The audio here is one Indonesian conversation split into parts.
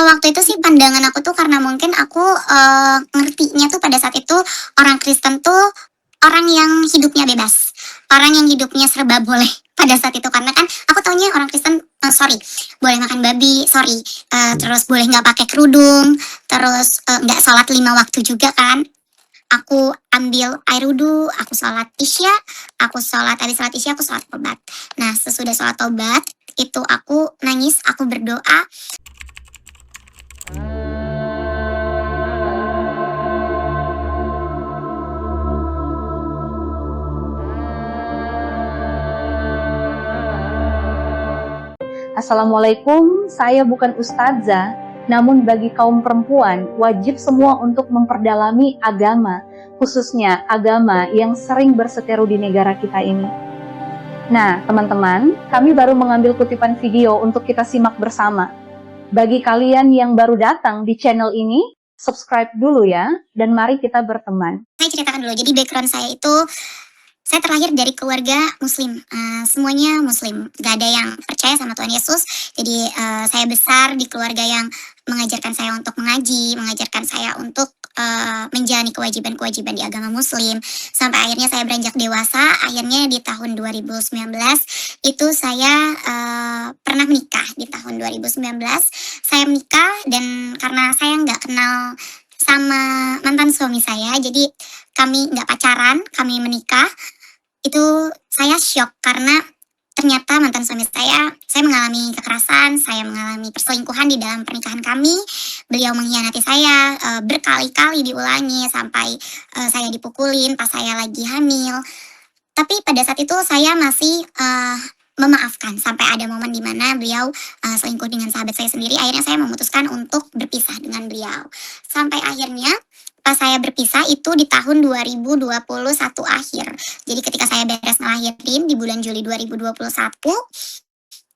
Waktu itu sih pandangan aku tuh karena mungkin aku, ngertinya tuh pada saat itu orang Kristen tuh orang yang hidupnya bebas, orang yang hidupnya serba boleh pada saat itu. Karena kan aku taunya orang Kristen, sorry, boleh makan babi, sorry, terus boleh nggak pakai kerudung, terus, nggak sholat 5 waktu juga kan. Aku ambil air wudhu, aku sholat Isya, habis sholat Isya aku sholat tobat. Nah, sesudah sholat tobat, itu aku nangis, aku berdoa. Assalamualaikum, saya bukan ustazah, namun bagi kaum perempuan wajib semua untuk memperdalami agama, khususnya agama yang sering berseteru di negara kita ini. Nah, teman-teman, kami baru mengambil kutipan video untuk kita simak bersama. Bagi kalian yang baru datang di channel ini, subscribe dulu ya, dan mari kita berteman. Saya ceritakan dulu, jadi background saya itu, saya terlahir dari keluarga muslim, semuanya muslim, gak ada yang percaya sama Tuhan Yesus. Jadi saya besar di keluarga yang mengajarkan saya untuk mengaji, mengajarkan saya untuk menjalani kewajiban-kewajiban di agama muslim. Sampai akhirnya saya beranjak dewasa, akhirnya di tahun 2019 itu saya pernah menikah. Di tahun 2019 saya menikah, dan karena saya nggak kenal sama mantan suami saya, jadi kami nggak pacaran, kami menikah. Itu saya shock karena ternyata mantan suami saya mengalami kekerasan, saya mengalami perselingkuhan di dalam pernikahan kami. Beliau mengkhianati saya, berkali-kali diulangi sampai saya dipukulin pas saya lagi hamil. Tapi pada saat itu saya masih memaafkan, sampai ada momen di mana beliau selingkuh dengan sahabat saya sendiri. Akhirnya saya memutuskan untuk berpisah dengan beliau. Sampai akhirnya pas saya berpisah itu di tahun 2021 akhir. Jadi ketika saya beres ngelahirin di bulan Juli 2021,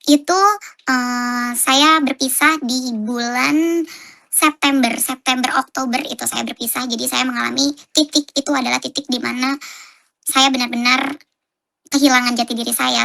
itu saya berpisah di bulan September Oktober itu saya berpisah. Jadi saya mengalami titik, itu adalah titik di mana saya benar-benar kehilangan jati diri saya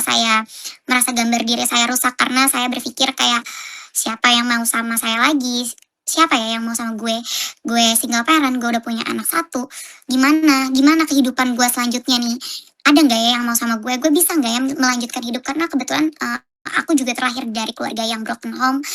merasa gambar diri saya rusak karena saya berpikir kayak, siapa yang mau sama saya lagi? Siapa ya yang mau sama gue? Gue single parent, gue udah punya anak satu. Gimana kehidupan gue selanjutnya nih? Ada nggak ya yang mau sama gue? Gue bisa nggak ya melanjutkan hidup? Karena kebetulan aku juga terlahir dari keluarga yang broken home,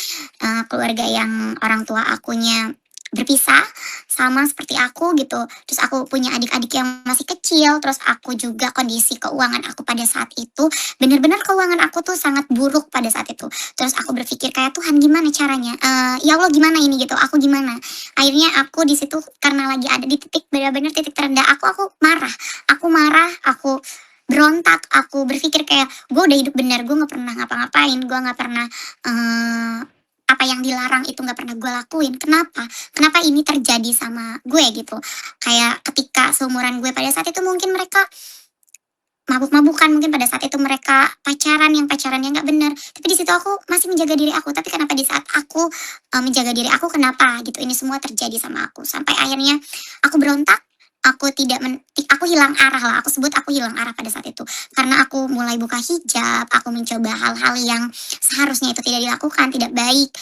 keluarga yang orang tua akunya berpisah sama seperti aku gitu. Terus aku punya adik-adik yang masih kecil, terus aku juga kondisi keuangan aku pada saat itu, bener-bener keuangan aku tuh sangat buruk pada saat itu. Terus aku berpikir kayak, Tuhan gimana caranya? Ya Allah gimana ini gitu, aku gimana? Akhirnya aku di situ karena lagi ada di titik bener-bener titik terendah aku marah, aku berontak, aku berpikir kayak gue udah hidup bener, gue nggak pernah ngapa-ngapain, gue nggak pernah apa yang dilarang itu nggak pernah gue lakuin. Kenapa ini terjadi sama gue gitu? Kayak ketika seumuran gue pada saat itu mungkin mereka mabuk-mabukan, mungkin pada saat itu mereka pacaran yang pacarannya nggak benar. Tapi di situ aku masih menjaga diri aku. Tapi kenapa di saat aku menjaga diri aku, kenapa gitu? Ini semua terjadi sama aku. Sampai akhirnya aku berontak. Aku hilang arah lah, aku sebut aku hilang arah pada saat itu. Karena aku mulai buka hijab, aku mencoba hal-hal yang seharusnya itu tidak dilakukan, tidak baik.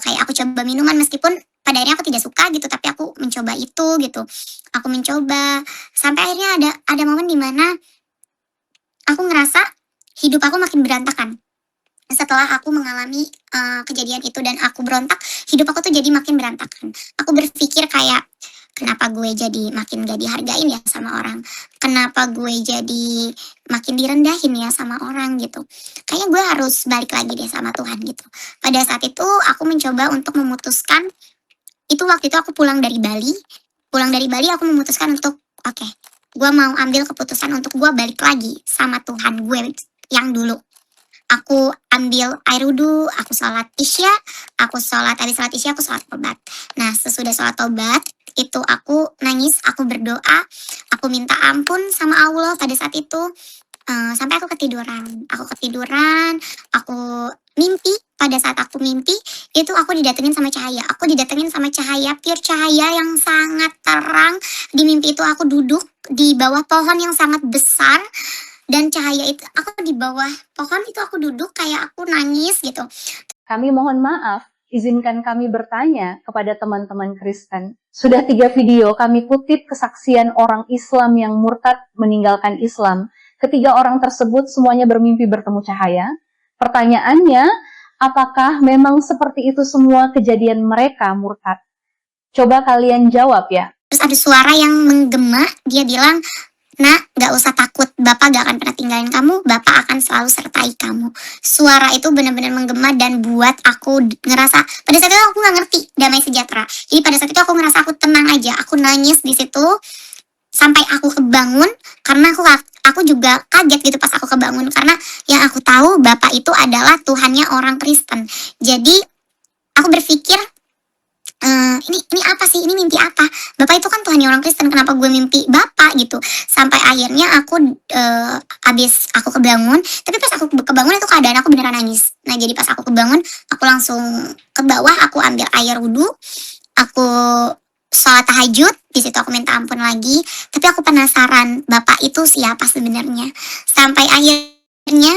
Kayak aku coba minuman meskipun pada akhirnya aku tidak suka gitu, tapi aku mencoba itu gitu. Aku mencoba sampai akhirnya ada momen dimana aku ngerasa hidup aku makin berantakan. Setelah aku mengalami kejadian itu dan aku berontak, hidup aku tuh jadi makin berantakan. Aku berpikir kayak, kenapa gue jadi makin gak dihargain ya sama orang? Kenapa gue jadi makin direndahin ya sama orang gitu? Kayaknya gue harus balik lagi deh sama Tuhan gitu. Pada saat itu aku mencoba untuk memutuskan, itu waktu itu aku pulang dari Bali. Pulang dari Bali aku memutuskan untuk, oke, gue mau ambil keputusan untuk gue balik lagi sama Tuhan gue yang dulu. Aku ambil air wudhu, aku sholat Isya, habis sholat Isya aku sholat tobat. Nah, sesudah sholat tobat, itu aku nangis, aku berdoa, aku minta ampun sama Allah pada saat itu. Sampai aku ketiduran, aku mimpi. Pada saat aku mimpi, itu aku didatengin sama cahaya. Aku didatengin sama cahaya, pure cahaya yang sangat terang. Di mimpi itu aku duduk di bawah pohon yang sangat besar. Dan cahaya itu, aku di bawah pohon itu aku duduk kayak aku nangis gitu. Kami mohon maaf izinkan kami bertanya kepada teman-teman Kristen. Sudah 3 video kami kutip kesaksian orang Islam yang murtad meninggalkan Islam. Ketiga orang tersebut semuanya bermimpi bertemu cahaya. Pertanyaannya, apakah memang seperti itu semua kejadian mereka murtad? Coba kalian jawab ya. Terus ada suara yang menggema, dia bilang, "Nak, gak usah takut, Bapak gak akan pernah tinggalin kamu, Bapak akan selalu sertai kamu." Suara itu benar-benar menggema dan buat aku ngerasa, pada saat itu aku gak ngerti damai sejahtera. Jadi pada saat itu aku ngerasa aku tenang aja, aku nangis di situ sampai aku kebangun, karena aku juga kaget gitu pas aku kebangun, karena yang aku tahu Bapak itu adalah Tuhannya orang Kristen. Jadi aku berpikir, ini apa sih, ini mimpi apa? Bapak itu kan Tuhannya orang Kristen, kenapa gue mimpi Bapak gitu? Sampai akhirnya aku abis aku kebangun, tapi pas aku kebangun itu keadaan aku beneran nangis. Nah jadi pas aku kebangun, aku langsung ke bawah, aku ambil air wudhu, aku sholat tahajud, di situ aku minta ampun lagi. Tapi aku penasaran Bapak itu siapa sebenarnya. Sampai akhirnya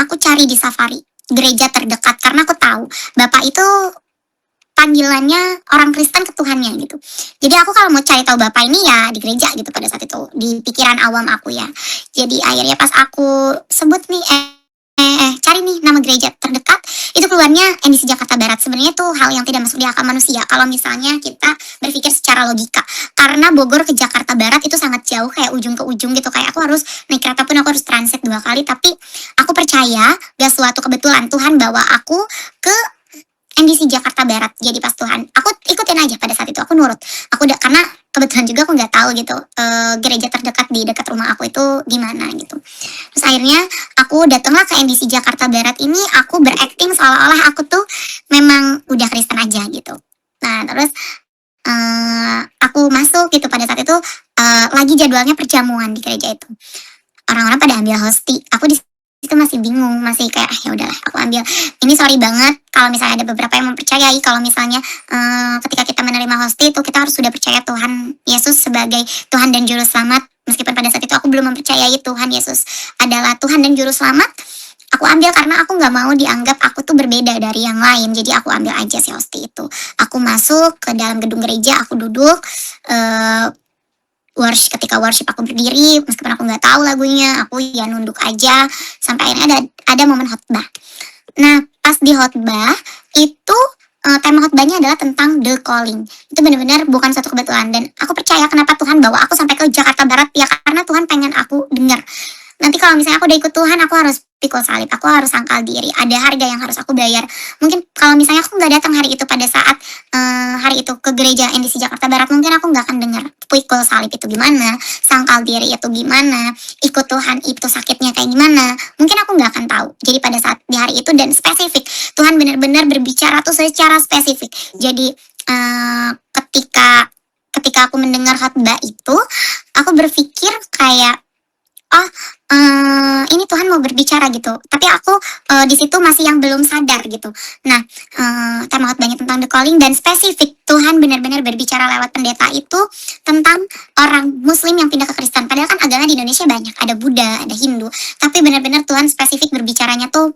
aku cari di Safari gereja terdekat, karena aku tahu Bapak itu panggilannya orang Kristen ke Tuhannya gitu. Jadi aku kalau mau cari tahu Bapak ini ya di gereja gitu pada saat itu, di pikiran awam aku ya. Jadi akhirnya pas aku sebut nih cari nih nama gereja terdekat, itu keluarnya NDC Jakarta Barat. Sebenarnya itu hal yang tidak masuk di akal manusia kalau misalnya kita berpikir secara logika. Karena Bogor ke Jakarta Barat itu sangat jauh, kayak ujung ke ujung gitu. Kayak aku harus naik kereta pun aku harus transit 2 kali, tapi aku percaya gak suatu kebetulan Tuhan bawa aku ke NDC Jakarta Barat. Jadi pas Tuhan, aku ikutin aja pada saat itu, aku nurut. Karena kebetulan juga aku nggak tahu gitu gereja terdekat di dekat rumah aku itu di mana gitu. Terus akhirnya aku datanglah ke NDC Jakarta Barat ini, aku berakting seolah-olah aku tuh memang udah Kristen aja gitu. Nah terus aku masuk gitu pada saat itu, lagi jadwalnya perjamuan di gereja itu. Orang-orang pada ambil hosti, aku di itu masih bingung, masih kayak ya udahlah aku ambil. Ini sorry banget kalau misalnya ada beberapa yang mempercayai kalau misalnya ketika kita menerima hosti itu kita harus sudah percaya Tuhan Yesus sebagai Tuhan dan Juru Selamat. Meskipun pada saat itu aku belum mempercayai Tuhan Yesus adalah Tuhan dan Juru Selamat, aku ambil karena aku nggak mau dianggap aku tuh berbeda dari yang lain. Jadi aku ambil aja si hosti itu. Aku masuk ke dalam gedung gereja, aku duduk, ketika worship aku berdiri, meskipun aku nggak tahu lagunya, aku ya nunduk aja sampai akhirnya ada momen khotbah. Nah pas di khotbah itu tema khotbahnya adalah tentang the calling. Itu benar-benar bukan suatu kebetulan, dan aku percaya kenapa Tuhan bawa aku sampai ke Jakarta Barat ya karena Tuhan pengen aku dengar. Nanti kalau misalnya aku udah ikut Tuhan, aku harus pikul salib, aku harus sangkal diri, ada harga yang harus aku bayar. Mungkin kalau misalnya aku nggak datang hari itu pada saat hari itu ke gereja NDC Jakarta Barat, mungkin aku nggak akan dengar pikul salib itu gimana, sangkal diri itu gimana, ikut Tuhan itu sakitnya kayak gimana, mungkin aku nggak akan tahu. Jadi pada saat di hari itu dan spesifik, Tuhan benar-benar berbicara tuh secara spesifik. Jadi ketika aku mendengar khotbah itu, aku berpikir kayak ini Tuhan mau berbicara gitu, tapi aku di situ masih yang belum sadar gitu. Nah tema khotbahnya tentang the calling dan spesifik Tuhan benar-benar berbicara lewat pendeta itu tentang orang Muslim yang pindah ke Kristen. Padahal kan agama di Indonesia banyak, ada Buddha, ada Hindu, tapi benar-benar Tuhan spesifik berbicaranya tuh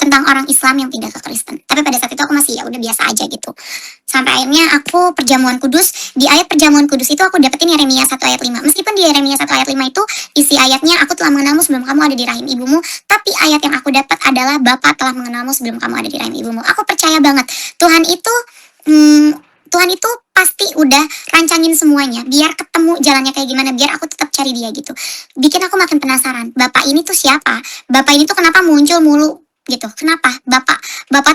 tentang orang Islam yang pindah ke Kristen. Tapi pada saat itu aku masih ya udah biasa aja gitu. Sampai akhirnya aku perjamuan kudus, di ayat perjamuan kudus itu aku dapetin Yeremia 1 ayat 5. Meskipun di Yeremia 1 ayat 5 itu isi ayatnya aku telah mengenalmu sebelum kamu ada di rahim ibumu, tapi ayat yang aku dapat adalah Bapa telah mengenalmu sebelum kamu ada di rahim ibumu. Aku percaya banget Tuhan itu pasti udah rancangin semuanya biar ketemu jalannya kayak gimana, biar aku tetap cari dia gitu. Bikin aku makin penasaran, Bapak ini tuh siapa? Bapak ini tuh kenapa muncul mulu gitu, kenapa bapak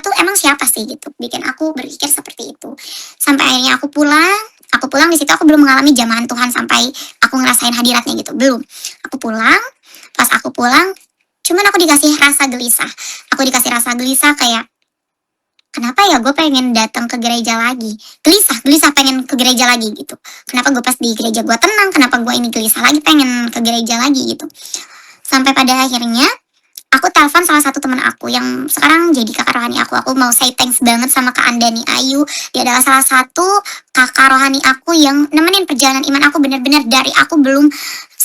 tuh emang siapa sih gitu, bikin aku berpikir seperti itu. Sampai akhirnya aku pulang di situ aku belum mengalami jamahan Tuhan sampai aku ngerasain hadiratnya gitu, belum. Pas aku pulang cuman aku dikasih rasa gelisah kayak kenapa ya gue pengen datang ke gereja lagi, gelisah pengen ke gereja lagi gitu. Kenapa gue pas di gereja gue tenang, kenapa gue ini gelisah lagi pengen ke gereja lagi gitu. Sampai pada akhirnya aku telepon salah satu teman aku yang sekarang jadi kakak rohani aku. Aku mau say thanks banget sama Kak Andani Ayu. Dia adalah salah satu kakak rohani aku yang nemenin perjalanan iman aku benar-benar dari aku belum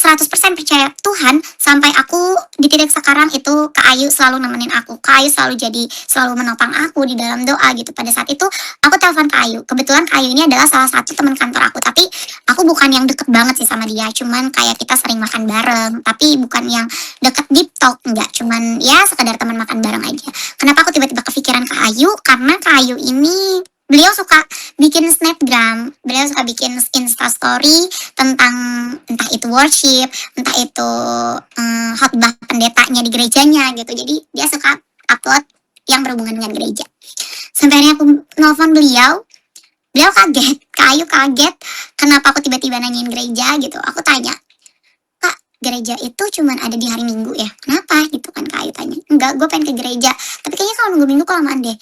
100% percaya Tuhan sampai aku di titik sekarang itu Kak Ayu selalu nemenin aku. Kak Ayu selalu menopang aku di dalam doa gitu. Pada saat itu aku telepon Kak Ayu. Kebetulan Kak Ayu ini adalah salah satu teman kantor aku, tapi aku bukan yang deket banget sih sama dia. Cuman kayak kita sering makan bareng, tapi bukan yang deket deep talk, enggak. Cuman ya sekedar teman makan bareng aja. Kenapa aku tiba-tiba kepikiran Kak Ayu? Karena Kak Ayu ini beliau suka bikin snapgram, beliau suka bikin instastory tentang entah itu worship, entah itu khotbah pendetanya di gerejanya gitu. Jadi dia suka upload yang berhubungan dengan gereja. Sampai akhirnya aku nelfon beliau, beliau kaget, Kak Ayu kaget, kenapa aku tiba-tiba nanyain gereja gitu. Aku tanya, Kak, gereja itu cuman ada di hari Minggu ya? Kenapa gitu kan Kak Ayu tanya. Enggak, gue pengen ke gereja, tapi kayaknya kalau nunggu Minggu kelamaan deh.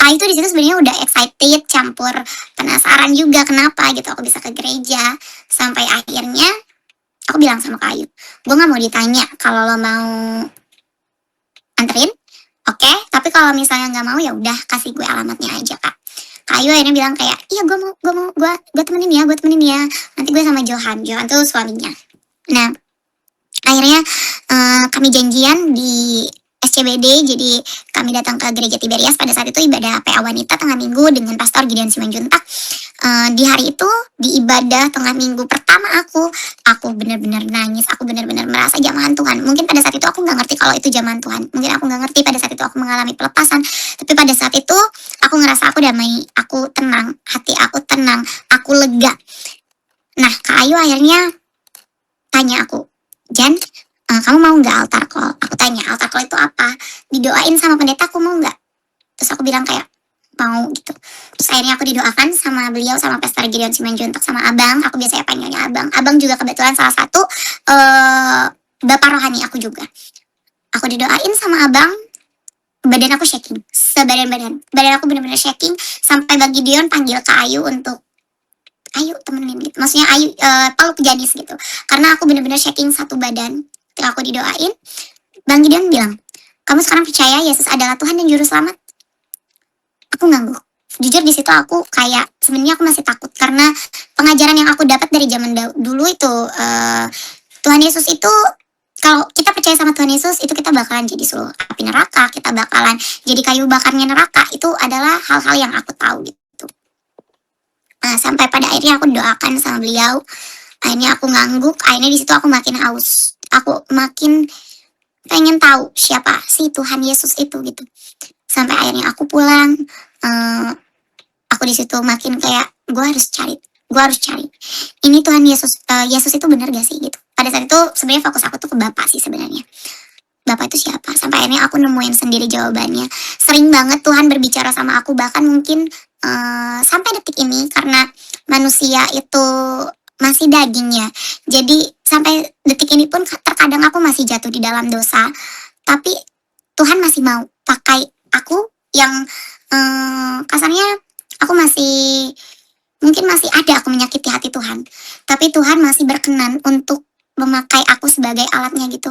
Kak itu di situ sebenarnya udah excited campur penasaran juga kenapa gitu aku bisa ke gereja. Sampai akhirnya aku bilang sama Kak Ayu, gue nggak mau ditanya kalau lo mau anterin, oke, tapi kalau misalnya nggak mau ya udah kasih gue alamatnya aja Kak. Kak Ayu akhirnya bilang kayak, iya gue temenin ya, nanti gue sama Johan tuh suaminya. Nah akhirnya kami janjian di SCBD, jadi kami datang ke gereja Tiberias. Pada saat itu ibadah PA wanita tengah minggu dengan Pastor Gideon Simanjuntak. Di hari itu di ibadah tengah minggu pertama aku benar-benar nangis, aku benar-benar merasa jamahan Tuhan. Mungkin pada saat itu aku nggak ngerti kalau itu jamahan Tuhan, mungkin aku nggak ngerti pada saat itu aku mengalami pelepasan, tapi pada saat itu aku ngerasa aku damai, aku tenang, hati aku tenang, aku lega. Nah Kak Ayu akhirnya tanya aku, Jan, kamu mau nggak altar call? Aku tanya, altar call itu apa? Didoain sama pendeta, aku mau nggak? Terus aku bilang kayak, mau gitu. Terus akhirnya aku didoakan sama beliau, sama Pastor Gideon Simanjuntak, sama abang. Aku biasanya panggilnya abang. Abang juga kebetulan salah satu bapak rohani aku juga. Aku didoain sama abang, badan aku shaking, badan aku benar-benar shaking, sampai Bang Gideon panggil Kak Ayu untuk, Ayu temenin gitu, maksudnya Ayu peluk Janis gitu, karena aku benar-benar shaking satu badan. Ketika aku didoain, Bang Gideon bilang, kamu sekarang percaya Yesus adalah Tuhan dan Juru Selamat? Aku ngangguk. Jujur di situ aku kayak sebenarnya aku masih takut karena pengajaran yang aku dapat dari zaman dulu itu Tuhan Yesus itu, kalau kita percaya sama Tuhan Yesus itu kita bakalan jadi suruh api neraka, kita bakalan jadi kayu bakarnya neraka. Itu adalah hal-hal yang aku tahu gitu. Sampai pada akhirnya aku doakan sama beliau. Akhirnya aku ngangguk, akhirnya di situ aku makin haus. Aku makin pengen tahu siapa sih Tuhan Yesus itu gitu. Sampai akhirnya aku pulang, aku di situ makin kayak gue harus cari. Ini Tuhan Yesus, Yesus itu benar gak sih gitu. Pada saat itu sebenarnya fokus aku tuh ke Bapak sih sebenarnya. Bapak itu siapa? Sampai akhirnya aku nemuin sendiri jawabannya. Sering banget Tuhan berbicara sama aku, bahkan mungkin sampai detik ini karena manusia itu masih dagingnya. Jadi sampai detik ini pun terkadang aku masih jatuh di dalam dosa. Tapi Tuhan masih mau pakai aku yang kasarnya aku mungkin masih ada aku menyakiti hati Tuhan. Tapi Tuhan masih berkenan untuk memakai aku sebagai alatnya gitu.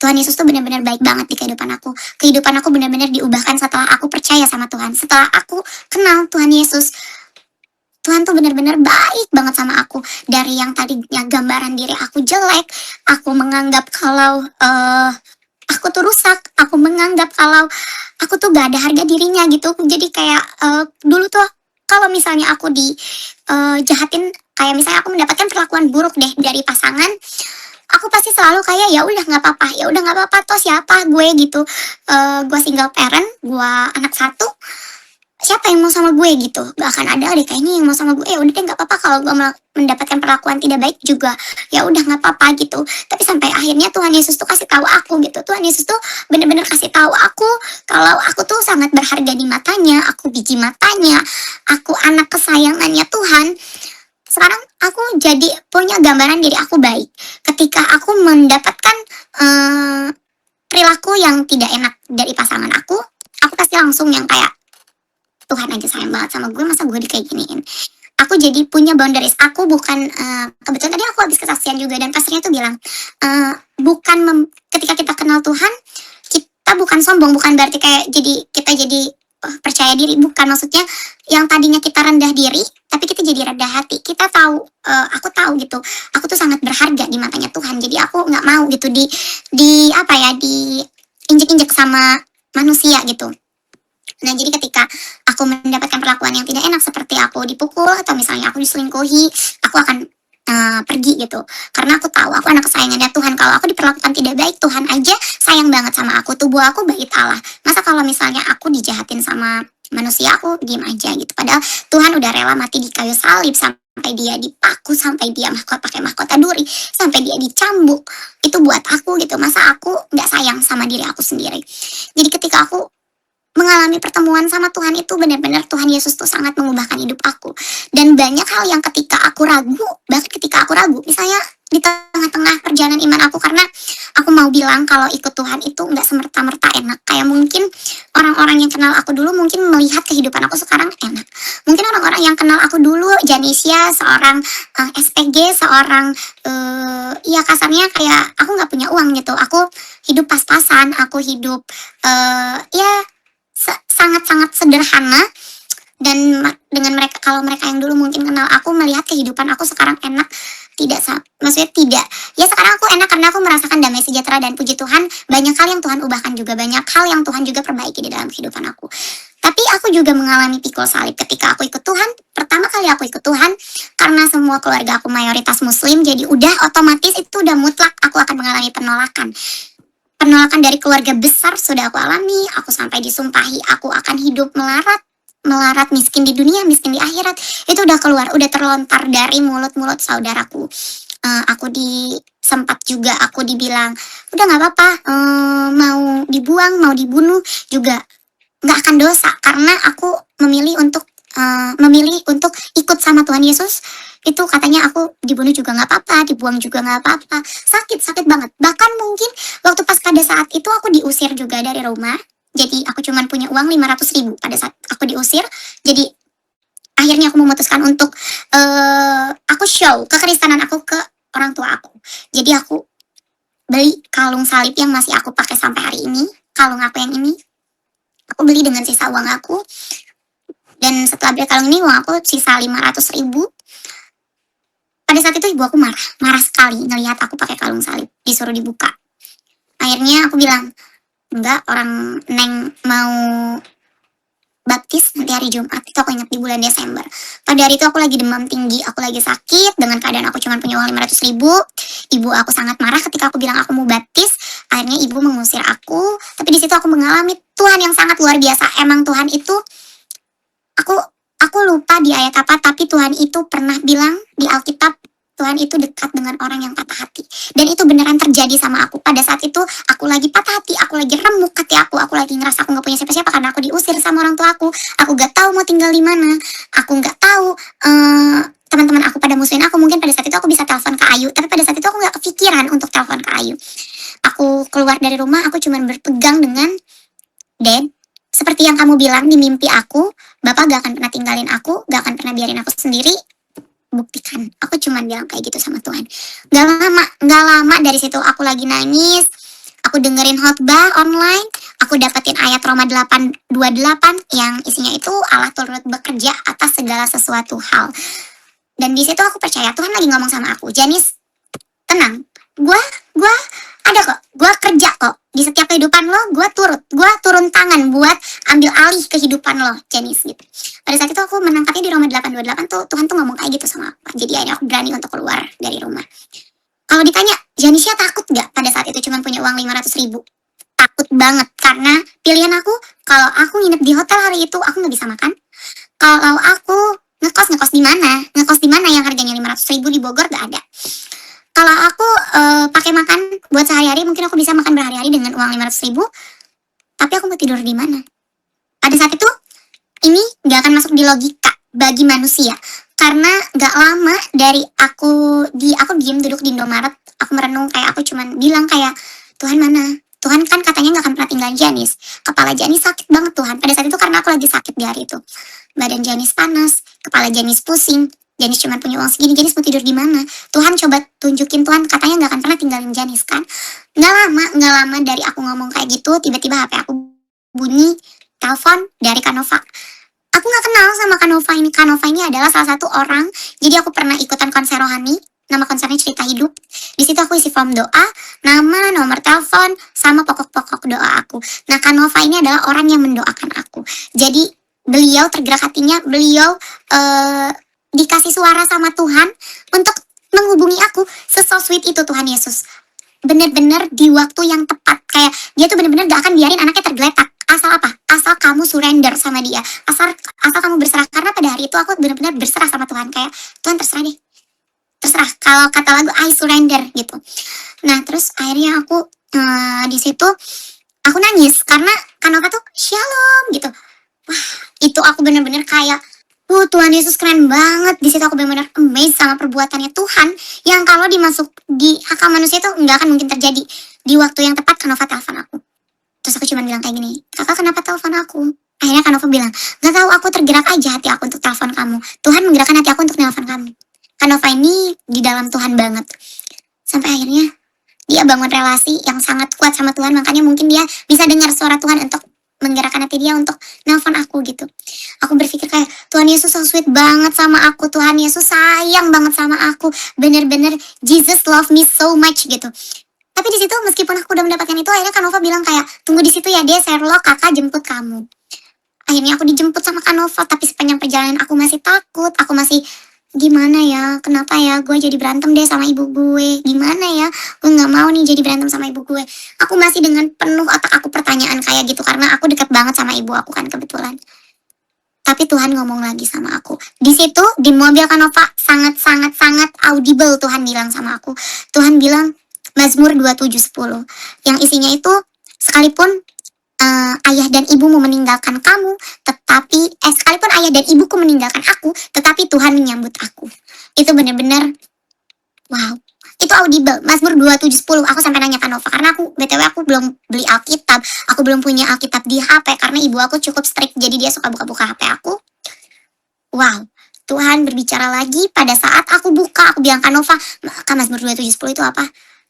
Tuhan Yesus tuh benar-benar baik banget di kehidupan aku. Kehidupan aku benar-benar diubahkan setelah aku percaya sama Tuhan. Setelah aku kenal Tuhan Yesus, Tuhan tuh benar-benar baik banget sama aku. Dari yang tadinya gambaran diri aku jelek, aku menganggap kalau aku tuh rusak, aku menganggap kalau aku tuh gak ada harga dirinya gitu. Jadi kayak dulu tuh kalau misalnya aku jahatin, kayak misalnya aku mendapatkan perlakuan buruk deh dari pasangan, aku pasti selalu kayak ya udah nggak apa-apa, toh siapa gue gitu. Gue single parent, gue anak satu, siapa yang mau sama gue gitu. Gak akan ada deh kayaknya yang mau sama gue. Ya udah deh nggak apa-apa kalau gue mendapatkan perlakuan tidak baik juga, ya udah nggak apa-apa gitu. Tapi sampai akhirnya Tuhan Yesus tuh kasih tahu aku gitu. Tuhan Yesus tuh bener-bener kasih tahu aku kalau aku tuh sangat berharga di matanya, aku biji matanya, aku anak kesayangannya Tuhan. Sekarang aku jadi punya gambaran diri aku baik. Ketika aku mendapatkan perilaku yang tidak enak dari pasangan aku pasti langsung yang kayak, Tuhan aja sayang banget sama gue, masa gue kayak giniin. Aku jadi punya boundaries. Aku bukan, kebetulan tadi aku habis kesaksian juga, dan pastornya tuh bilang, ketika kita kenal Tuhan, kita bukan sombong, bukan berarti kayak kita jadi percaya diri, bukan, maksudnya yang tadinya kita rendah diri, tapi kita jadi rendah hati. Kita tahu, aku tahu gitu, aku tuh sangat berharga di matanya Tuhan. Jadi aku nggak mau gitu di apa ya, diinjek-injek sama manusia gitu. Nah, jadi ketika aku mendapatkan perlakuan yang tidak enak seperti aku dipukul atau misalnya aku diselingkuhi, aku akan pergi gitu. Karena aku tahu aku anak kesayangannya Tuhan. Kalau aku diperlakukan tidak baik, Tuhan aja sayang banget sama aku. Tubuh aku bait Allah. Masa kalau misalnya aku dijahatin sama manusia, aku diem aja gitu. Padahal Tuhan udah rela mati di kayu salib, sampai dia dipaku, sampai dia pakai mahkota duri, sampai dia dicambuk. Itu buat aku gitu. Masa aku nggak sayang sama diri aku sendiri? Jadi ketika aku mengalami pertemuan sama Tuhan, itu benar-benar Tuhan Yesus tuh sangat mengubahkan hidup aku. Dan banyak hal yang ketika aku ragu, bahkan ketika aku ragu, misalnya di tengah-tengah perjalanan iman aku, karena aku mau bilang kalau ikut Tuhan itu nggak semerta-merta enak. Kayak mungkin orang-orang yang kenal aku dulu mungkin melihat kehidupan aku sekarang enak. Mungkin orang-orang yang kenal aku dulu, Janisya, seorang SPG, seorang ya kasarnya kayak aku nggak punya uang gitu. Aku hidup pas-pasan, aku hidup ya sangat-sangat sederhana. Dan dengan mereka, kalau mereka yang dulu mungkin kenal aku, melihat kehidupan aku sekarang enak, maksudnya tidak, ya sekarang aku enak karena aku merasakan damai sejahtera, dan puji Tuhan banyak hal yang Tuhan ubahkan juga, banyak hal yang Tuhan juga perbaiki di dalam kehidupan aku. Tapi aku juga mengalami pikul salib ketika aku ikut Tuhan. Pertama kali aku ikut Tuhan, karena semua keluarga aku mayoritas muslim, jadi udah otomatis itu udah mutlak aku akan mengalami penolakan. Penolakan dari keluarga besar sudah aku alami. Aku sampai disumpahi aku akan hidup melarat, miskin di dunia, miskin di akhirat. Itu udah keluar, udah terlontar dari mulut-mulut saudaraku. Aku sempat juga aku dibilang, udah nggak apa-apa, mau dibuang, mau dibunuh juga nggak akan dosa, karena aku memilih untuk ikut sama Tuhan Yesus. Itu katanya aku dibunuh juga nggak apa-apa, dibuang juga nggak apa-apa. Sakit banget. Bahkan mungkin waktu pas pada saat itu aku diusir juga dari rumah. Jadi aku cuma punya uang 500.000 pada saat aku diusir. Jadi akhirnya aku memutuskan untuk aku show kekristenan aku ke orang tua aku. Jadi aku beli kalung salib yang masih aku pakai sampai hari ini. Kalung aku yang ini aku beli dengan sisa uang aku. Dan setelah beli kalung ini, uang aku sisa 500.000. Pada saat itu ibu aku marah sekali ngelihat aku pakai kalung salib, disuruh dibuka. Akhirnya aku bilang, enggak, orang Neng mau baptis nanti hari Jumat. Itu aku ingat di bulan Desember. Pada hari itu aku lagi demam tinggi, aku lagi sakit, dengan keadaan aku cuma punya uang 500.000. Ibu aku sangat marah ketika aku bilang aku mau baptis. Akhirnya ibu mengusir aku. Tapi di situ aku mengalami Tuhan yang sangat luar biasa. Emang Tuhan itu, aku lupa di ayat apa, tapi Tuhan itu pernah bilang di Alkitab, Tuhan itu dekat dengan orang yang patah hati. Dan itu beneran terjadi sama aku. Pada saat itu aku lagi patah hati, aku lagi remuk hati aku lagi ngerasa aku gak punya siapa-siapa karena aku diusir sama orang tua aku gak tahu mau tinggal di mana, aku gak tahu teman-teman aku pada musuhin aku. Mungkin pada saat itu aku bisa telepon ke Ayu, tapi pada saat itu aku gak kepikiran untuk telepon ke Ayu. Aku keluar dari rumah, aku cuma berpegang dengan Dad, seperti yang kamu bilang di mimpi aku, Bapak gak akan pernah tinggalin aku, gak akan pernah biarin aku sendiri. Buktikan. Aku cuma bilang kayak gitu sama Tuhan. Gak lama dari situ aku lagi nangis. Aku dengerin khotbah online. Aku dapetin ayat Roma 8:28 yang isinya itu Allah turut bekerja atas segala sesuatu hal. Dan di situ aku percaya Tuhan lagi ngomong sama aku. Janis, tenang. Gua ada kok. Gua kerja kok. Di setiap kehidupan lo, gua turun tangan buat ambil alih kehidupan lo, Janis, gitu. Pada saat itu aku menangkapnya di Roma 8:28 tuh, Tuhan tuh ngomong kayak gitu sama aku. Jadi akhirnya aku berani untuk keluar dari rumah. Kalau ditanya, Janisya takut gak pada saat itu cuma punya uang 500.000? Takut banget, karena pilihan aku, kalau aku nginep di hotel hari itu, aku gak bisa makan. Kalau aku ngekos di mana? Ngekos di mana yang harganya 500.000 di Bogor gak ada. Kalau aku pakai makan buat sehari-hari, mungkin aku bisa makan berhari-hari dengan uang 500.000. Tapi aku mau tidur di mana? Pada saat itu, ini gak akan masuk di logika bagi manusia. Karena gak lama dari aku diem duduk di Indomaret, aku merenung, kayak aku cuman bilang kayak, Tuhan mana? Tuhan kan katanya gak akan pernah tinggalin Janis. Kepala Janis sakit banget Tuhan. Pada saat itu karena aku lagi sakit di hari itu. Badan Janis panas, kepala Janis pusing. Janis cuma punya uang segini, Janis mau tidur di mana? Tuhan coba tunjukin, Tuhan katanya gak akan pernah tinggalin Janis kan? Gak lama dari aku ngomong kayak gitu, tiba-tiba HP aku bunyi. telepon dari Kanova. Aku nggak kenal sama Kanova ini. Kanova ini adalah salah satu orang. Jadi aku pernah ikutan konser rohani. Nama konsernya Cerita Hidup. Di situ aku isi form doa, nama, nomor telepon, sama pokok-pokok doa aku. Nah, Kanova ini adalah orang yang mendoakan aku. Jadi beliau tergerak hatinya, beliau dikasih suara sama Tuhan untuk menghubungi aku. Se-sweet itu Tuhan Yesus. Bener-bener di waktu yang tepat. Kayak dia tuh bener-bener gak akan biarin anaknya tergeletak. Asal apa? Asal kamu surrender sama dia. Asal kamu berserah. Karena pada hari itu aku benar-benar berserah sama Tuhan. Kayak, Tuhan terserah deh. Terserah. Kalau kata lagu, I surrender gitu. Nah, terus akhirnya aku di situ aku nangis. Karena Kanova tuh shalom gitu. Wah, itu aku benar-benar kayak, Tuhan Yesus keren banget. Di situ aku benar-benar amazed sama perbuatannya Tuhan. Yang kalau dimasuk di akal manusia itu nggak akan mungkin terjadi. Di waktu yang tepat Kanova telepon aku. Terus aku cuma bilang kayak gini, kakak kenapa telepon aku? Akhirnya Kanova bilang, gak tahu, aku tergerak aja hati aku untuk telepon kamu. Tuhan menggerakkan hati aku untuk telepon kamu. Kanova ini di dalam Tuhan banget. Sampai akhirnya dia bangun relasi yang sangat kuat sama Tuhan. Makanya mungkin dia bisa dengar suara Tuhan untuk menggerakkan hati dia untuk nelpon aku gitu. Aku berpikir kayak, Tuhan Yesus so sweet banget sama aku. Tuhan Yesus sayang banget sama aku. Bener-bener Jesus love me so much gitu. Tapi di situ meskipun aku udah mendapatkan itu, akhirnya Kanova bilang kayak, tunggu di situ ya dia Sherlock, kakak jemput kamu. Akhirnya aku dijemput sama Kanova, tapi sepanjang perjalanan aku masih takut, aku masih gimana ya, kenapa ya gue jadi berantem deh sama ibu gue, gimana ya, gue nggak mau nih jadi berantem sama ibu gue. Aku masih dengan penuh otak aku pertanyaan kayak gitu, karena aku dekat banget sama ibu aku kan kebetulan. Tapi Tuhan ngomong lagi sama aku. Di situ di mobil Kanova sangat audible Tuhan bilang sama aku. Tuhan bilang Mazmur 27:10 yang isinya itu, sekalipun ayah dan ibumu meninggalkan kamu, tetapi sekalipun ayah dan ibuku meninggalkan aku, tetapi Tuhan menyambut aku. Itu benar-benar wow. Itu audible. Mazmur 27:10. Aku sampai nanya Kanova karena aku BTW aku belum beli Alkitab. Aku belum punya Alkitab di HP karena ibu aku cukup strict, jadi dia suka buka-buka HP aku. Wow. Tuhan berbicara lagi pada saat aku buka. Aku bilang, Kanova, Mazmur 27:10 itu apa?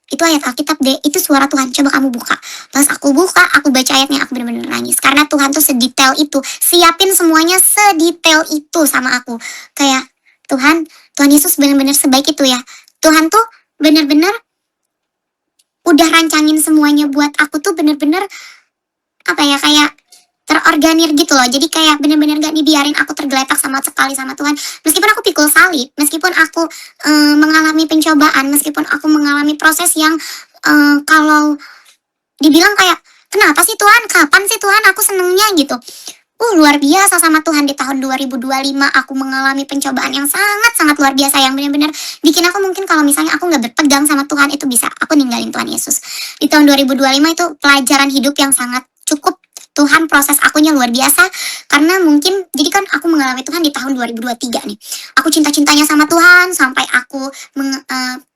Itu ayat Alkitab deh, itu suara Tuhan, coba kamu buka. Pas aku buka, aku baca ayatnya, aku benar-benar nangis. Karena Tuhan tuh sedetail itu, siapin semuanya sedetail itu sama aku. Kayak, Tuhan Yesus benar-benar sebaik itu ya. Tuhan tuh benar-benar udah rancangin semuanya buat aku tuh benar-benar, apa ya, kayak terorganir gitu loh. Jadi kayak bener-bener gak dibiarin aku tergeletak sama sekali sama Tuhan. Meskipun aku pikul salib, meskipun aku mengalami pencobaan, meskipun aku mengalami proses yang kalau dibilang kayak, kenapa sih Tuhan, kapan sih Tuhan aku senengnya gitu. Luar biasa sama Tuhan. Di tahun 2025 aku mengalami pencobaan yang sangat-sangat luar biasa, yang benar-benar bikin aku mungkin kalau misalnya aku gak berpegang sama Tuhan, itu bisa aku ninggalin Tuhan Yesus. Di tahun 2025 itu pelajaran hidup yang sangat cukup. Tuhan proses akunya luar biasa, karena mungkin jadi kan aku mengalami Tuhan di tahun 2023 nih. Aku cinta-cintanya sama Tuhan sampai aku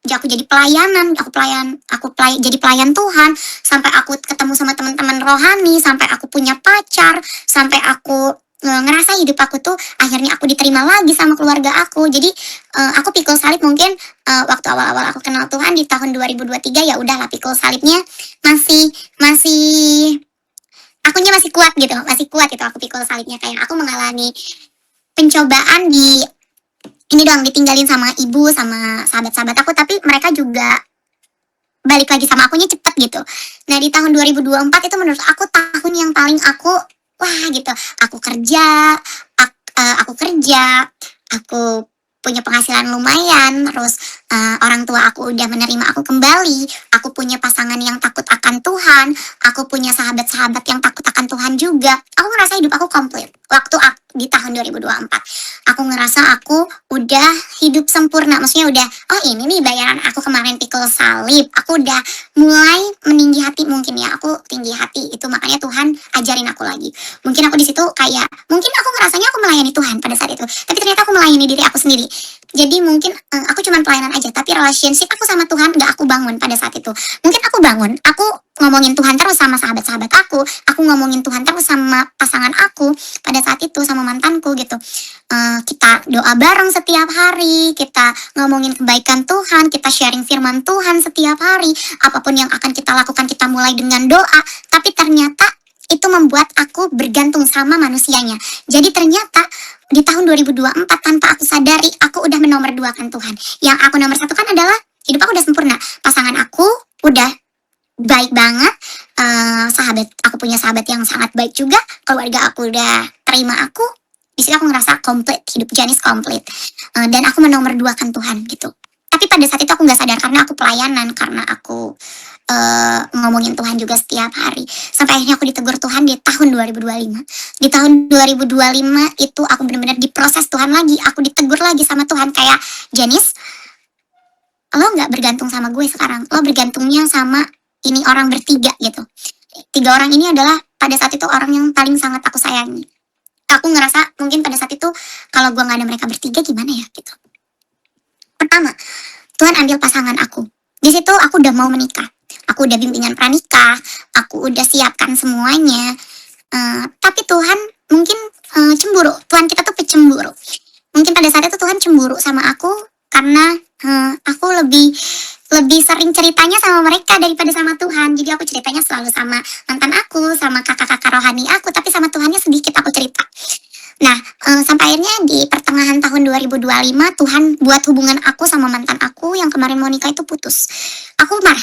jadi pelayanan, jadi pelayan Tuhan, sampai aku ketemu sama teman-teman rohani, sampai aku punya pacar, sampai aku ngerasa hidup aku tuh akhirnya aku diterima lagi sama keluarga aku. Jadi aku pikul salib mungkin waktu awal-awal aku kenal Tuhan di tahun 2023, ya udahlah pikul salibnya masih akunya masih kuat gitu aku pikul salibnya. Kayak aku mengalami pencobaan di ini doang, ditinggalin sama ibu, sama sahabat-sahabat aku, tapi mereka juga balik lagi sama akunya cepet gitu. Nah di tahun 2024 itu menurut aku tahun yang paling aku wah gitu. Aku kerja, aku punya penghasilan lumayan, terus orang tua aku udah menerima aku kembali, aku punya pasangan yang takut akan Tuhan, aku punya sahabat-sahabat yang takut akan Tuhan juga. Aku ngerasa hidup aku komplit waktu di tahun 2024. Aku ngerasa aku udah hidup sempurna, maksudnya udah, ini nih bayaran aku kemarin pikul salib. Aku udah mulai meninggi hati, mungkin ya, aku tinggi hati itu, makanya Tuhan ajarin aku lagi. Mungkin aku di situ kayak, mungkin aku ngerasanya aku melayani Tuhan pada saat itu, tapi ternyata aku melayani diri aku sendiri. Jadi mungkin aku cuma pelayanan aja, tapi relationship aku sama Tuhan gak aku bangun pada saat itu. Mungkin aku bangun, aku ngomongin Tuhan terus sama sahabat-sahabat aku ngomongin Tuhan terus sama pasangan aku pada saat itu, sama mantanku gitu. Kita doa bareng setiap hari, kita ngomongin kebaikan Tuhan, kita sharing firman Tuhan setiap hari. Apapun yang akan kita lakukan, kita mulai dengan doa. Tapi ternyata itu membuat aku bergantung sama manusianya. Jadi ternyata di tahun 2024 tanpa aku sadari aku udah menomorduakan Tuhan. Yang aku nomor satu kan adalah hidup aku udah sempurna, pasangan aku udah baik banget, sahabat aku punya sahabat yang sangat baik juga, keluarga aku udah terima aku. Di situ aku ngerasa komplit, hidup Janice komplit. Dan aku menomorduakan Tuhan gitu. Tapi pada saat itu aku nggak sadar karena aku pelayanan, karena aku ngomongin Tuhan juga setiap hari. Sampai akhirnya aku ditegur Tuhan di tahun 2025. Di tahun 2025 itu aku benar-benar diproses Tuhan lagi. Aku ditegur lagi sama Tuhan kayak, Janice, lo nggak bergantung sama gue sekarang. Lo bergantungnya sama ini orang bertiga gitu. 3 orang ini adalah pada saat itu orang yang paling sangat aku sayangi. Aku ngerasa mungkin pada saat itu kalau gue nggak ada mereka bertiga gimana ya gitu. Pertama, Tuhan ambil pasangan aku. Di situ aku udah mau menikah. Aku udah bimbingan pranikah, aku udah siapkan semuanya. Tapi Tuhan mungkin cemburu. Tuhan kita tuh pecemburu. Mungkin pada saat itu Tuhan cemburu sama aku karena aku lebih sering ceritanya sama mereka daripada sama Tuhan. Jadi aku ceritanya selalu sama mantan aku, sama kakak-kakak rohani aku, tapi sama Tuhannya sedikit aku cerita. Nah, sampai akhirnya di pertengahan tahun 2025 Tuhan buat hubungan aku sama mantan aku yang kemarin mau nikah itu putus. Aku marah.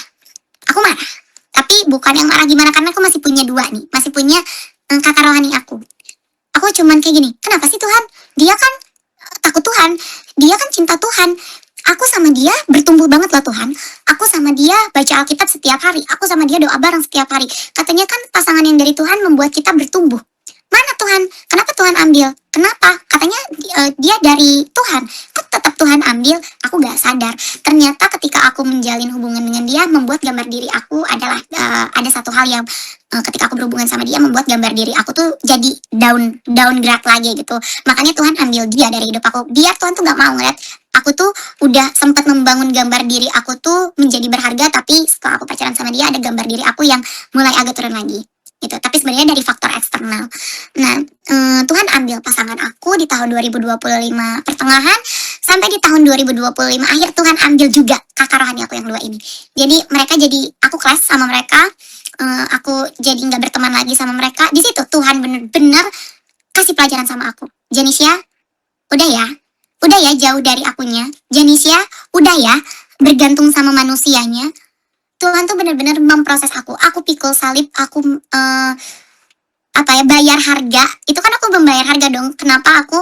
Tapi bukan yang marah gimana, karena aku masih punya 2 nih, masih punya kakak rohani aku. Aku cuman kayak gini, kenapa sih Tuhan? Dia kan takut Tuhan, dia kan cinta Tuhan. Aku sama dia bertumbuh banget loh Tuhan. Aku sama dia baca Alkitab setiap hari. Aku sama dia doa bareng setiap hari. Katanya kan pasangan yang dari Tuhan membuat kita bertumbuh. Mana Tuhan? Kenapa Tuhan ambil? Kenapa? Katanya dia dari Tuhan. Kok tetap Tuhan ambil? Aku gak sadar. Ternyata ketika aku menjalin hubungan dengan dia, membuat gambar diri aku adalah ada satu hal yang ketika aku berhubungan sama dia membuat gambar diri aku tuh jadi downgrade lagi gitu. Makanya Tuhan ambil dia dari hidup aku. Biar Tuhan tuh gak mau ngeliat aku tuh udah sempat membangun gambar diri aku tuh menjadi berharga, tapi setelah aku pacaran sama dia ada gambar diri aku yang mulai agak turun lagi gitu. Tapi sebenarnya dari faktor eksternal. Nah, Tuhan ambil pasangan aku di tahun 2025 pertengahan sampai di tahun 2025 akhir. Tuhan ambil juga kakak rohani aku yang 2 ini. Jadi mereka, jadi aku kelas sama mereka, aku jadi nggak berteman lagi sama mereka. Di situ Tuhan bener-bener kasih pelajaran sama aku. Janisya, udah ya jauh dari akunya. Janisya, udah ya bergantung sama manusianya. Tuhan tuh benar-benar memproses aku. Aku pikul salib, aku bayar harga. Itu kan aku membayar harga dong. Kenapa aku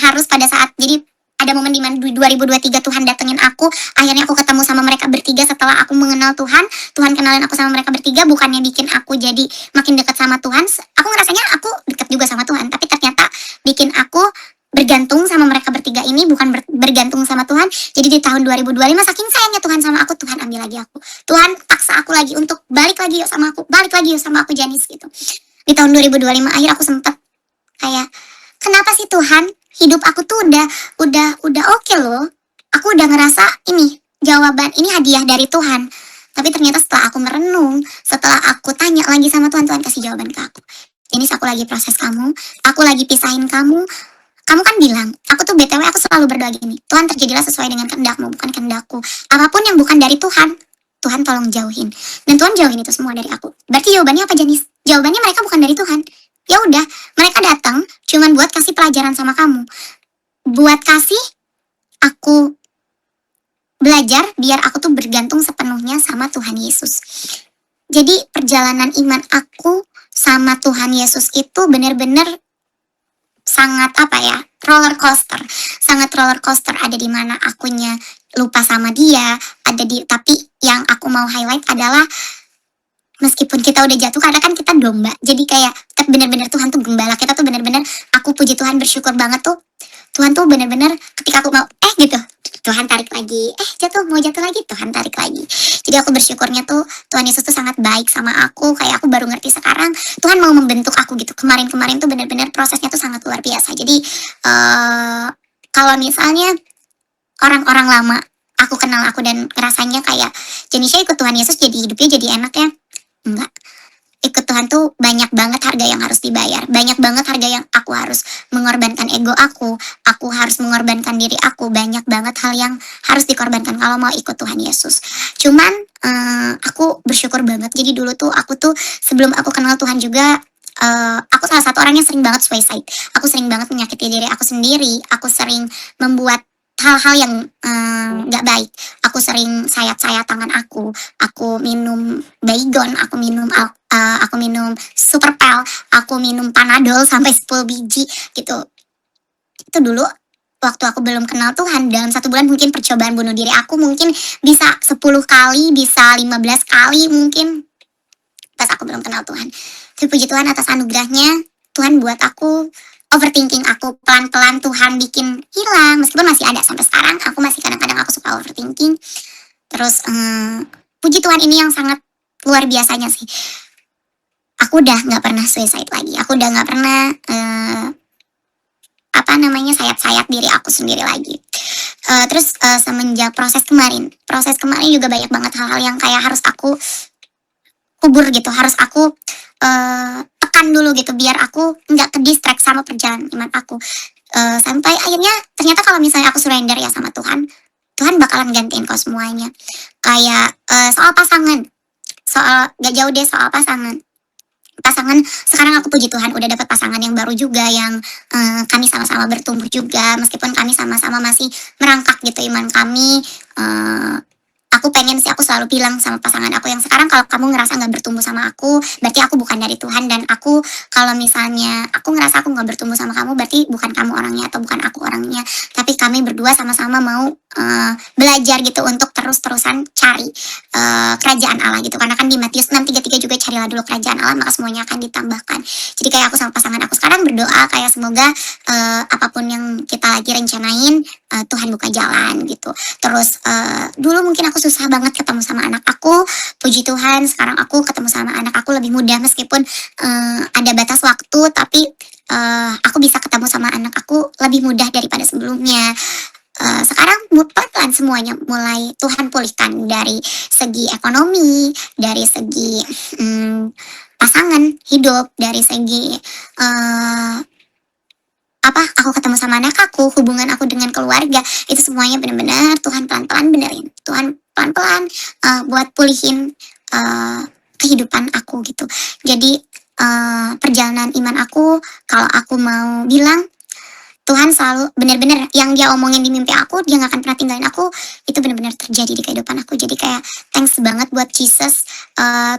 harus pada saat, jadi ada momen dimana 2023 Tuhan datengin aku. Akhirnya aku ketemu sama mereka bertiga setelah aku mengenal Tuhan. Tuhan kenalin aku sama mereka bertiga, bukannya bikin aku jadi makin dekat sama Tuhan. Aku ngerasanya aku dekat juga sama Tuhan, tapi ternyata bikin aku bergantung sama mereka bertiga ini, bukan bergantung sama Tuhan. Jadi di tahun 2025 saking sayangnya Tuhan sama aku, Tuhan ambil lagi aku. Tuhan paksa aku lagi untuk balik lagi yuk sama aku, Janice gitu. Di tahun 2025 akhir aku sempet kayak, kenapa sih Tuhan, hidup aku tuh udah oke loh. Aku udah ngerasa ini jawaban, ini hadiah dari Tuhan. Tapi ternyata setelah aku merenung, setelah aku tanya lagi sama Tuhan, Tuhan kasih jawaban ke aku. Ini aku lagi proses kamu, aku lagi pisahin kamu. Kamu kan bilang, aku tuh BTW aku selalu berdoa gini, Tuhan terjadilah sesuai dengan kehendakmu, bukan kehendakku. Apapun yang bukan dari Tuhan, Tuhan tolong jauhin. Dan Tuhan jauhin itu semua dari aku. Berarti jawabannya apa, Janice? Jawabannya mereka bukan dari Tuhan. Ya udah, mereka datang cuman buat kasih pelajaran sama kamu. Buat kasih aku belajar biar aku tuh bergantung sepenuhnya sama Tuhan Yesus. Jadi perjalanan iman aku sama Tuhan Yesus itu benar-benar sangat roller coaster. Ada di mana akunya lupa sama dia, tapi yang aku mau highlight adalah meskipun kita udah jatuh, karena kan kita domba, jadi kayak bener-bener Tuhan tuh gembala kita tuh bener-bener. Aku puji Tuhan, bersyukur banget tuh Tuhan tuh bener-bener ketika aku mau gitu, Tuhan tarik lagi, mau jatuh lagi, Tuhan tarik lagi. Jadi aku bersyukurnya tuh Tuhan Yesus tuh sangat baik sama aku. Kayak aku baru ngerti sekarang Tuhan mau membentuk aku gitu. Kemarin tuh benar-benar prosesnya tuh sangat luar biasa. Jadi kalau misalnya orang-orang lama aku kenal aku dan rasanya kayak Janisha ikut Tuhan Yesus jadi hidupnya jadi enak ya, enggak. ikut Tuhan tuh banyak banget harga yang harus dibayar, banyak banget harga yang aku harus mengorbankan ego aku harus mengorbankan diri aku, banyak banget hal yang harus dikorbankan kalau mau ikut Tuhan Yesus. Cuman aku bersyukur banget. Jadi dulu tuh aku tuh sebelum aku kenal Tuhan juga, aku salah satu orang yang sering banget suicide. Aku sering banget menyakiti diri aku sendiri. Aku sering membuat hal-hal yang nggak baik. Aku sering sayat-sayat tangan aku. Aku minum Baygon, aku minum Superpel, aku minum Panadol sampai 10 biji gitu. Itu dulu waktu aku belum kenal Tuhan, dalam 1 bulan mungkin percobaan bunuh diri aku mungkin bisa 10 kali, bisa 15 kali mungkin pas aku belum kenal Tuhan. Tapi puji Tuhan atas anugerahnya, Tuhan buat aku overthinking aku pelan-pelan Tuhan bikin hilang, meskipun masih ada sampai sekarang, aku masih kadang-kadang aku suka overthinking. Terus puji Tuhan ini yang sangat luar biasanya sih. Aku udah nggak pernah suicide lagi. Aku udah nggak pernah sayat-sayat diri aku sendiri lagi. Terus semenjak proses kemarin juga banyak banget hal-hal yang kayak harus aku kubur gitu, harus aku tekan dulu gitu biar aku nggak ke distract sama perjalanan iman aku. Sampai akhirnya ternyata kalau misalnya aku surrender ya sama Tuhan, Tuhan bakalan gantiin kau semuanya. Kayak soal pasangan, gak jauh deh soal pasangan sekarang aku puji Tuhan udah dapat pasangan yang baru juga, yang kami sama-sama bertumbuh juga meskipun kami sama-sama masih merangkak gitu iman kami. Aku pengen sih, aku selalu bilang sama pasangan aku yang sekarang, kalau kamu ngerasa nggak bertumbuh sama aku, berarti aku bukan dari Tuhan. Dan aku, kalau misalnya aku ngerasa aku nggak bertumbuh sama kamu, berarti bukan kamu orangnya atau bukan aku orangnya. Tapi kami berdua sama-sama mau belajar gitu untuk terus-terusan cari kerajaan Allah gitu. Karena kan di Matius 6:33 juga, carilah dulu kerajaan Allah maka semuanya akan ditambahkan. Jadi kayak aku sama pasangan aku sekarang berdoa kayak semoga apapun yang kita lagi rencanain, Tuhan buka jalan gitu. Terus dulu mungkin aku susah banget ketemu sama anak aku, puji Tuhan sekarang aku ketemu sama anak aku lebih mudah, meskipun ada batas waktu, tapi aku bisa ketemu sama anak aku lebih mudah daripada sebelumnya. Sekarang pelan-pelan semuanya mulai Tuhan pulihkan, dari segi ekonomi, dari segi pasangan hidup, dari segi aku ketemu sama anak aku, hubungan aku dengan keluarga, itu semuanya benar-benar Tuhan pelan-pelan benerin. Tuhan pelan-pelan buat pulihin kehidupan aku gitu. Jadi perjalanan iman aku, kalau aku mau bilang, Tuhan selalu benar-benar yang dia omongin di mimpi aku, dia gak akan pernah tinggalin aku, itu benar-benar terjadi di kehidupan aku. Jadi kayak thanks banget buat Jesus.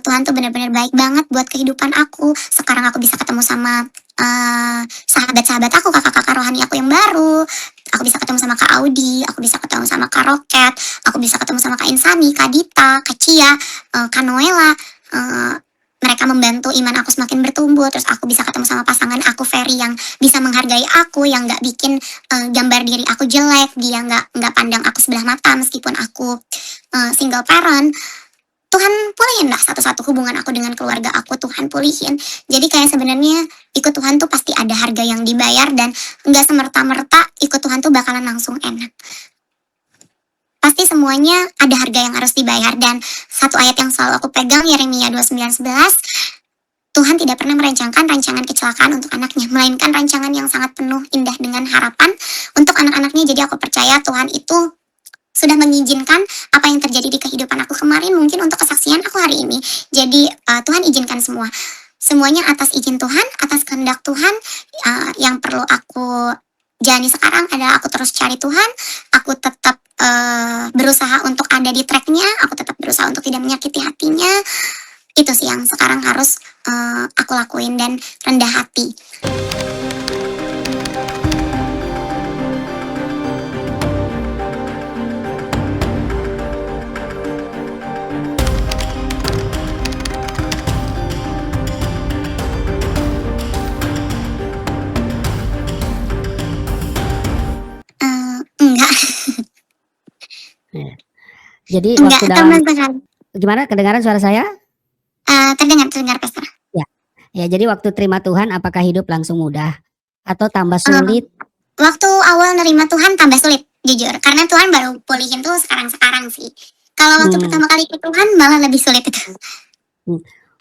Tuhan tuh benar-benar baik banget buat kehidupan aku. Sekarang aku bisa ketemu sama sahabat-sahabat aku, kakak-kakak rohani aku yang baru. Aku bisa ketemu sama Kak Audi, aku bisa ketemu sama Kak Roket, aku bisa ketemu sama Kak Insani, Kak Dita, Kak Cia, Kak Noela. Mereka membantu iman aku semakin bertumbuh. Terus aku bisa ketemu sama pasangan aku, Ferry, yang bisa menghargai aku, yang nggak bikin gambar diri aku jelek. Dia nggak pandang aku sebelah mata meskipun aku single parent. Tuhan pulihin lah satu-satu hubungan aku dengan keluarga aku, Tuhan pulihin. Jadi kayak sebenarnya ikut Tuhan tuh pasti ada harga yang dibayar, dan nggak semerta-merta ikut Tuhan tuh bakalan langsung enak. Pasti semuanya ada harga yang harus dibayar. Dan satu ayat yang selalu aku pegang, Yeremia 29:11, Tuhan tidak pernah merancangkan rancangan kecelakaan untuk anaknya, melainkan rancangan yang sangat penuh indah dengan harapan untuk anak-anaknya. Jadi aku percaya Tuhan itu sudah mengizinkan apa yang terjadi di kehidupan aku kemarin, mungkin untuk kesaksian aku hari ini. Jadi Tuhan izinkan semuanya atas izin Tuhan, atas kehendak Tuhan. Yang perlu aku jalani sekarang adalah aku terus cari Tuhan, aku tetap berusaha untuk ada di tracknya, aku tetap berusaha untuk tidak menyakiti hatinya. Itu sih yang sekarang harus aku lakuin, dan rendah hati. Enggak. Jadi Enggak, waktu sama dalam sekali. gimana, kedengaran suara saya? Terdengar Pastor. Ya, jadi waktu terima Tuhan apakah hidup langsung mudah atau tambah Eh, sulit? Waktu awal nerima Tuhan tambah sulit, jujur. Karena Tuhan baru pulihin tuh sekarang-sekarang sih. Kalau waktu Hmm, pertama kali ikut Tuhan malah lebih sulit itu.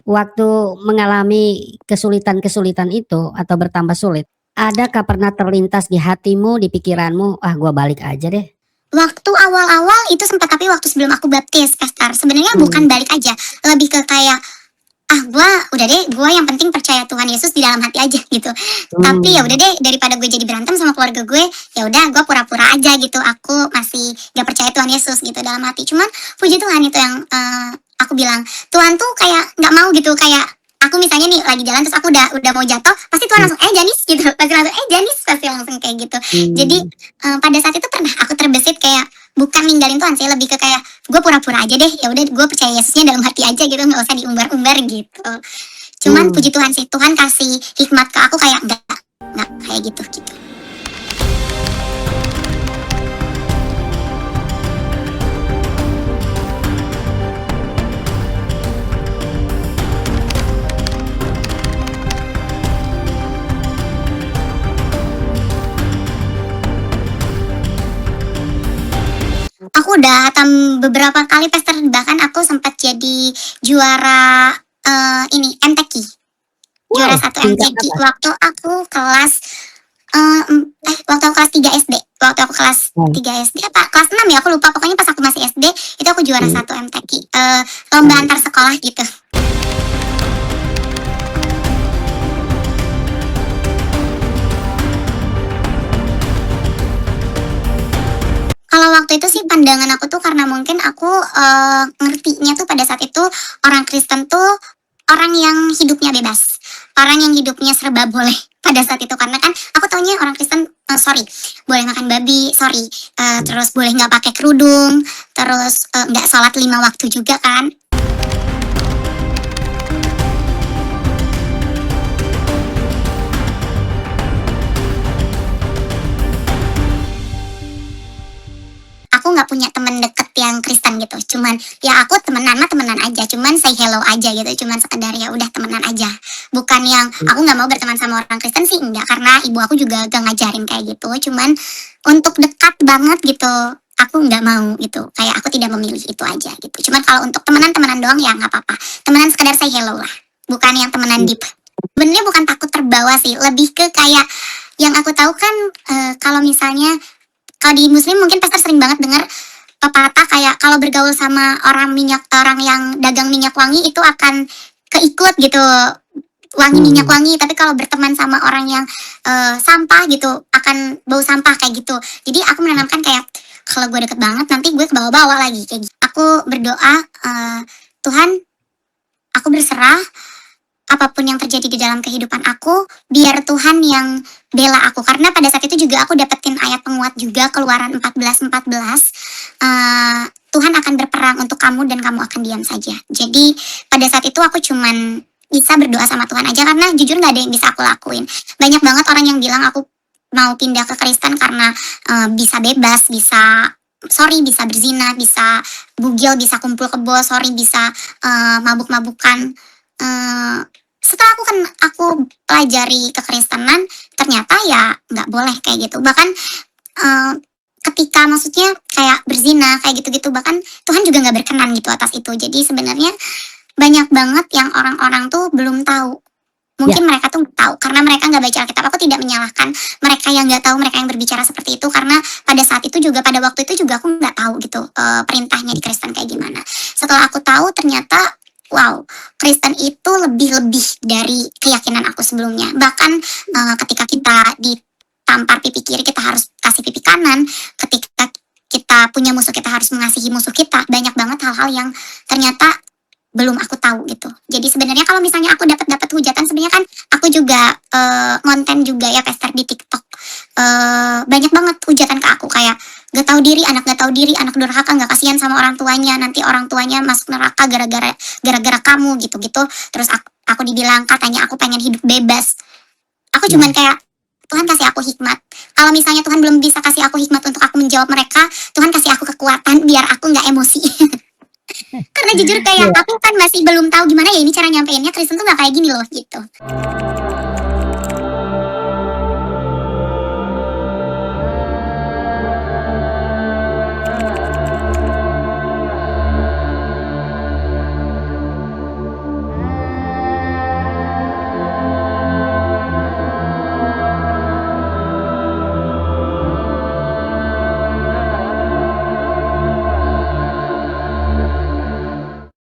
Waktu mengalami kesulitan-kesulitan itu atau bertambah sulit, adakah pernah terlintas di hatimu, di pikiranmu, "Ah, gua balik aja deh." Waktu awal-awal itu sempat, tapi waktu sebelum aku baptis, Pastor. Sebenarnya Mmm, bukan balik aja, lebih ke kayak, "Ah, udah deh, yang penting percaya Tuhan Yesus di dalam hati aja," gitu. Tapi ya udah mmm, deh, daripada gue jadi berantem sama keluarga gue, ya udah gue pura-pura aja gitu, aku masih gak percaya Tuhan Yesus gitu dalam hati. Cuman puji Tuhan itu yang aku bilang, Tuhan tuh kayak nggak mau gitu, kayak aku misalnya nih lagi jalan terus aku udah mau jatuh, pasti Tuhan mmm, langsung Janis gitu, pasti langsung Janis, pasti langsung kayak gitu. Jadi mmm, pada saat itu pernah aku terbesit kayak bukan ninggalin Tuhan sih, lebih ke kayak gue pura-pura aja deh, ya udah gue percaya Yesusnya dalam hati aja gitu, nggak usah diumbar-umbar gitu. Cuman mmm. puji Tuhan sih, Tuhan kasih hikmat ke aku kayak nggak kayak gitu gitu. Aku udah hatam beberapa kali Pastor, bahkan aku sempat jadi juara ini MTQ, juara Wow, satu tingkat MTQ apa? waktu aku kelas 3 SD. Waktu aku kelas Oh, 3 SD apa kelas 6 ya, aku lupa. Pokoknya pas aku masih SD, itu aku juara mmm, satu MTQ, lomba baik. antar sekolah gitu. Kalau waktu itu sih pandangan aku tuh karena mungkin aku, ngertinya tuh pada saat itu orang Kristen tuh orang yang hidupnya bebas, orang yang hidupnya serba boleh pada saat itu. Karena kan aku taunya orang Kristen, sorry, boleh makan babi, sorry, terus boleh nggak pakai kerudung, terus, nggak sholat 5 waktu juga kan. Aku nggak punya teman deket yang Kristen gitu, cuman ya aku temenan mah temenan aja, cuman say hello aja gitu, cuman sekedar ya udah temenan aja. Bukan yang aku nggak mau berteman sama orang Kristen sih enggak, karena ibu aku juga gak ngajarin kayak gitu, cuman untuk dekat banget gitu, aku nggak mau gitu, kayak aku tidak memilih itu aja gitu. Cuman kalau untuk temenan-temenan doang ya nggak apa-apa, temenan sekedar say hello lah, bukan yang temenan deep. Sebenarnya bukan takut terbawa sih, lebih ke kayak yang aku tahu kan, kalau misalnya kalau di muslim mungkin pastor sering banget dengar pepatah kayak kalau bergaul sama orang yang dagang minyak wangi itu akan keikut gitu, wangi minyak Mmm, wangi, tapi kalau berteman sama orang yang sampah gitu akan bau sampah kayak gitu. Jadi aku menanamkan kayak kalau gue deket banget nanti gue ke bawah-bawah lagi kayak gitu. Aku berdoa, Tuhan, aku berserah apapun yang terjadi di dalam kehidupan aku, biar Tuhan yang bela aku. Karena pada saat itu juga aku dapetin ayat penguat juga, Keluaran 14:14. Tuhan akan berperang untuk kamu dan kamu akan diam saja. Jadi pada saat itu aku cuman bisa berdoa sama Tuhan aja karena jujur nggak ada yang bisa aku lakuin. Banyak banget orang yang bilang aku mau pindah ke Kristen karena bisa bebas, bisa berzina, bisa bugil, bisa kumpul kebo, sorry bisa mabuk-mabukan. Eh, Setelah aku pelajari kekristenan, ternyata ya nggak boleh kayak gitu. Bahkan eh, ketika maksudnya kayak berzina kayak gitu-gitu, bahkan Tuhan juga nggak berkenan gitu atas itu. Jadi sebenarnya banyak banget yang orang-orang tuh belum tahu. ya, Mungkin mereka tuh tahu karena mereka nggak baca Alkitab. Aku tidak menyalahkan mereka yang nggak tahu, mereka yang berbicara seperti itu, karena pada saat itu juga, pada waktu itu juga aku nggak tahu gitu perintahnya di Kristen kayak gimana. Setelah aku tahu ternyata wow, Kristen itu lebih-lebih dari keyakinan aku sebelumnya. Bahkan ketika kita ditampar pipi kiri, kita harus kasih pipi kanan. Ketika kita punya musuh, kita harus mengasihi musuh kita. Banyak banget hal-hal yang ternyata belum aku tahu gitu. Jadi sebenarnya kalau misalnya aku dapat hujatan, sebenarnya kan aku juga ngonten juga ya Pastor di TikTok. Banyak banget hujatan ke aku kayak gak tahu diri, anak durhaka, nggak kasihan sama orang tuanya, nanti orang tuanya masuk neraka gara-gara kamu gitu-gitu. Terus aku dibilang katanya aku pengen hidup bebas. Aku cuman mmm, kayak Tuhan kasih aku hikmat. Kalau misalnya Tuhan belum bisa kasih aku hikmat untuk aku menjawab mereka, Tuhan kasih aku kekuatan biar aku nggak emosi. Karena jujur kayak iya. aku kan masih belum tahu gimana ya ini cara nyampeinnya, Kristen tuh nggak kayak gini loh gitu.